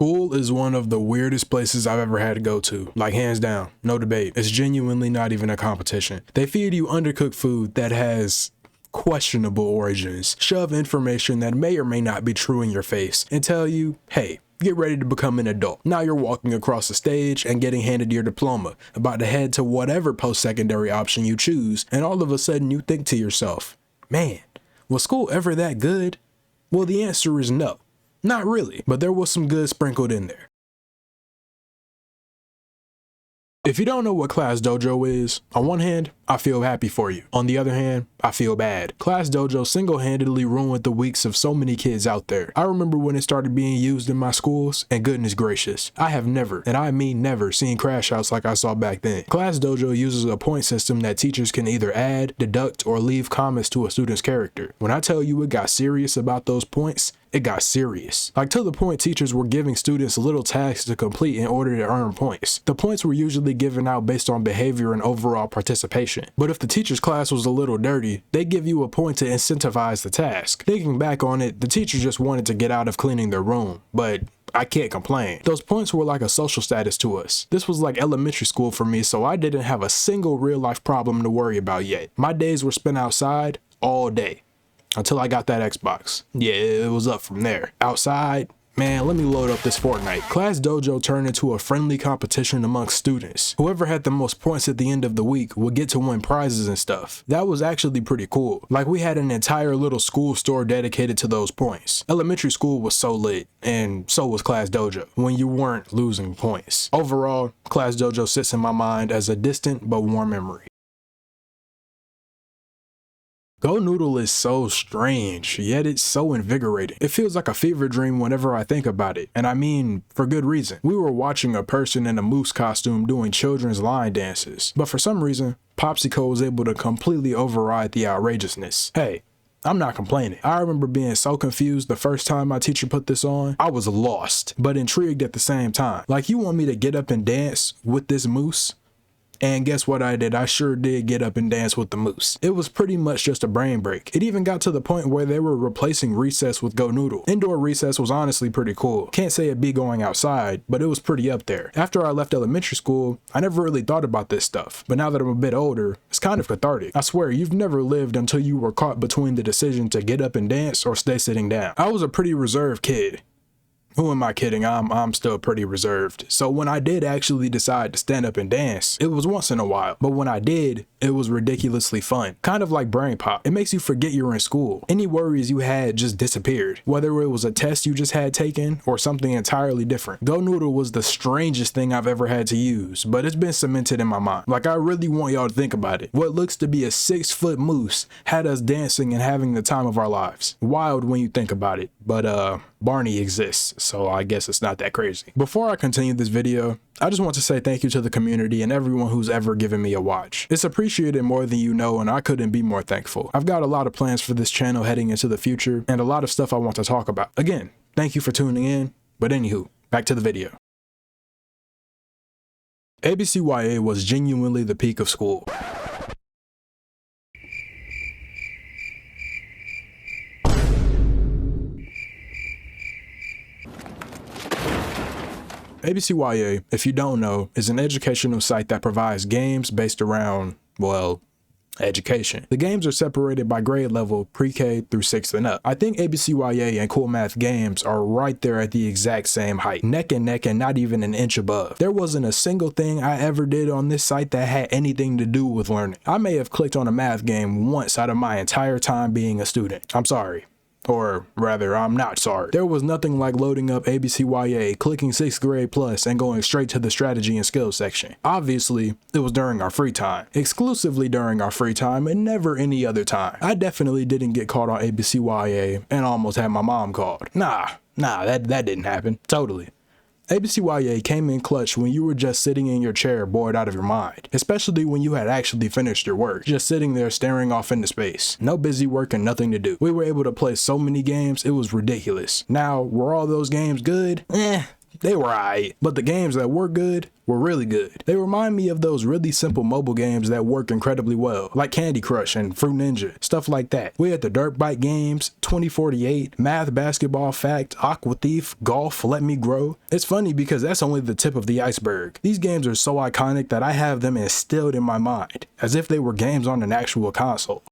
School is one of the weirdest places I've ever had to go to, like hands down, no debate. It's genuinely not even a competition. They feed you undercooked food that has questionable origins, shove information that may or may not be true in your face, and tell you, hey, get ready to become an adult. Now you're walking across the stage and getting handed your diploma, about to head to whatever post-secondary option you choose, and all of a sudden you think to yourself, man, was school ever that good? Well, the answer is no. Not really, but there was some good sprinkled in there. If you don't know what ClassDojo is, on one hand, I feel happy for you. On the other hand, I feel bad. ClassDojo single-handedly ruined the weeks of so many kids out there. I remember when it started being used in my schools, and goodness gracious, I have never, and I mean never, seen crash outs like I saw back then. ClassDojo uses a point system that teachers can either add, deduct, or leave comments to a student's character. When I tell you it got serious about those points, it got serious. Like to the point teachers were giving students little tasks to complete in order to earn points. The points were usually given out based on behavior and overall participation. But if the teacher's class was a little dirty, they give you a point to incentivize the task. Thinking back on it, the teacher just wanted to get out of cleaning their room, but I can't complain. Those points were like a social status to us. This was like elementary school for me, so I didn't have a single real life problem to worry about yet. My days were spent outside all day. Until I got that Xbox. Yeah, it was up from there. Outside, man, let me load up this Fortnite. ClassDojo turned into a friendly competition amongst students. Whoever had the most points at the end of the week would get to win prizes and stuff. That was actually pretty cool. Like we had an entire little school store dedicated to those points. Elementary school was so lit, and so was ClassDojo, when you weren't losing points. Overall, ClassDojo sits in my mind as a distant but warm memory. GoNoodle is so strange, yet it's so invigorating. It feels like a fever dream whenever I think about it, and I mean, for good reason. We were watching a person in a moose costume doing children's line dances, but for some reason, Popsicle was able to completely override the outrageousness. Hey, I'm not complaining. I remember being so confused the first time my teacher put this on. I was lost, but intrigued at the same time. Like, you want me to get up and dance with this moose? And guess what I did? I sure did get up and dance with the moose. It was pretty much just a brain break. It even got to the point where they were replacing recess with GoNoodle. Indoor recess was honestly pretty cool. Can't say it be going outside, but it was pretty up there. After I left elementary school, I never really thought about this stuff. But now that I'm a bit older, it's kind of cathartic. I swear, you've never lived until you were caught between the decision to get up and dance or stay sitting down. I was a pretty reserved kid. Who am I kidding? I'm still pretty reserved. So when I did actually decide to stand up and dance, it was once in a while. But when I did, it was ridiculously fun. Kind of like brain pop. It makes you forget you're in school. Any worries you had just disappeared. Whether it was a test you just had taken or something entirely different. GoNoodle was the strangest thing I've ever had to use, but it's been cemented in my mind. Like, I really want y'all to think about it. What looks to be a 6-foot moose had us dancing and having the time of our lives. Wild when you think about it, but Barney exists, so I guess it's not that crazy. Before I continue this video, I just want to say thank you to the community and everyone who's ever given me a watch. It's appreciated more than you know, and I couldn't be more thankful. I've got a lot of plans for this channel heading into the future, and a lot of stuff I want to talk about. Again, thank you for tuning in, but anywho, back to the video. ABCya was genuinely the peak of school. ABCya, if you don't know, is an educational site that provides games based around, well, education. The games are separated by grade level, pre-K through 6th and up. I think ABCya and Cool Math Games are right there at the exact same height, neck and neck and not even an inch above. There wasn't a single thing I ever did on this site that had anything to do with learning. I may have clicked on a math game once out of my entire time being a student. I'm sorry. Or rather, I'm not sorry. There was nothing like loading up ABCya, clicking 6th grade plus, and going straight to the strategy and skills section. Obviously, it was during our free time. Exclusively during our free time and never any other time. I definitely didn't get caught on ABCya and almost had my mom called. Nah, that didn't happen. Totally. ABCya came in clutch when you were just sitting in your chair bored out of your mind, especially when you had actually finished your work, just sitting there staring off into space. No busy work and nothing to do. We were able to play so many games, it was ridiculous. Now, were all those games good? they were alright, but the games that were good were really good. They remind me of those really simple mobile games that work incredibly well, like Candy Crush and Fruit Ninja, stuff like that. We had the Dirt Bike games, 2048, Math, Basketball, Fact, Aqua Thief, Golf, Let Me Grow. It's funny because that's only the tip of the iceberg. These games are so iconic that I have them instilled in my mind, as if they were games on an actual console.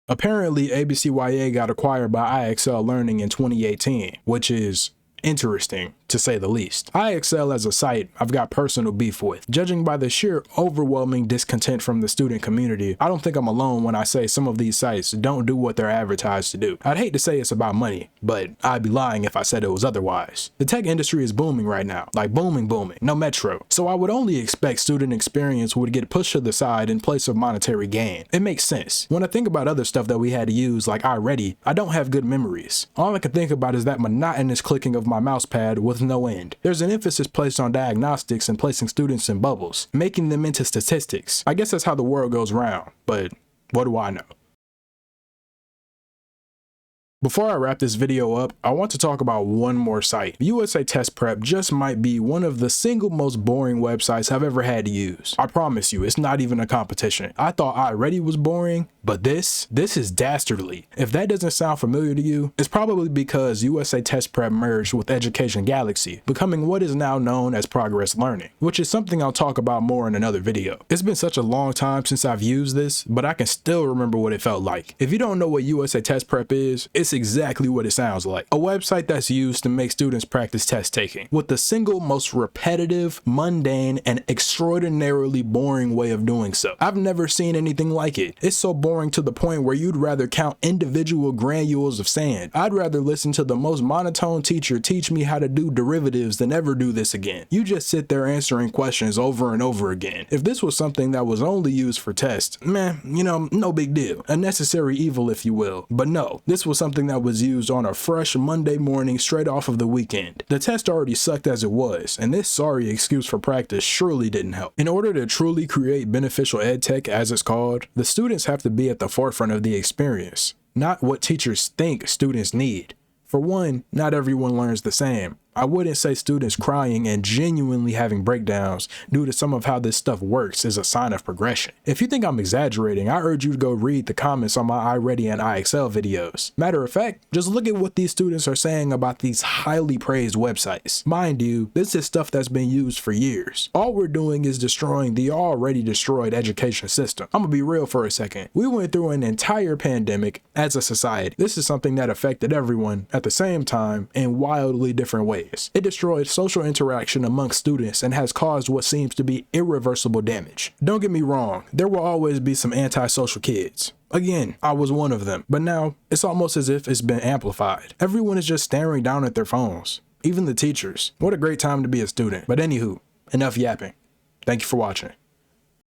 Apparently, ABCya got acquired by IXL Learning in 2018, which is interesting, to say the least. IXL as a site, I've got personal beef with. Judging by the sheer overwhelming discontent from the student community, I don't think I'm alone when I say some of these sites don't do what they're advertised to do. I'd hate to say it's about money, but I'd be lying if I said it was otherwise. The tech industry is booming right now, like booming, no metro. So I would only expect student experience would get pushed to the side in place of monetary gain. It makes sense. When I think about other stuff that we had to use, like iReady, I don't have good memories. All I can think about is that monotonous clicking of my mouse pad with no end. There's an emphasis placed on diagnostics and placing students in bubbles, making them into statistics. I guess that's how the world goes round, but what do I know? Before I wrap this video up, I want to talk about one more site. USATestPrep just might be one of the single most boring websites I've ever had to use. I promise you, it's not even a competition. I thought iReady was boring, but this is dastardly. If that doesn't sound familiar to you, it's probably because USATestPrep merged with Education Galaxy, becoming what is now known as Progress Learning, which is something I'll talk about more in another video. It's been such a long time since I've used this, but I can still remember what it felt like. If you don't know what USATestPrep is, it's exactly what it sounds like. A website that's used to make students practice test taking, with the single most repetitive, mundane, and extraordinarily boring way of doing so. I've never seen anything like it. It's so boring to the point where you'd rather count individual granules of sand. I'd rather listen to the most monotone teacher teach me how to do derivatives than ever do this again. You just sit there answering questions over and over again. If this was something that was only used for tests, no big deal. A necessary evil, if you will. But no, this was something that was used on a fresh Monday morning straight off of the weekend. The test already sucked as it was, and this sorry excuse for practice surely didn't help. In order to truly create beneficial ed tech, as it's called, the students have to be at the forefront of the experience, not what teachers think students need. For one, not everyone learns the same. I wouldn't say students crying and genuinely having breakdowns due to some of how this stuff works is a sign of progression. If you think I'm exaggerating, I urge you to go read the comments on my iReady and IXL videos. Matter of fact, just look at what these students are saying about these highly praised websites. Mind you, this is stuff that's been used for years. All we're doing is destroying the already destroyed education system. I'm gonna be real for a second. We went through an entire pandemic as a society. This is something that affected everyone at the same time in wildly different ways. It destroyed social interaction amongst students and has caused what seems to be irreversible damage. Don't get me wrong, there will always be some antisocial kids. Again, I was one of them, but now it's almost as if it's been amplified. Everyone is just staring down at their phones, even the teachers. What a great time to be a student. But anywho, enough yapping. Thank you for watching.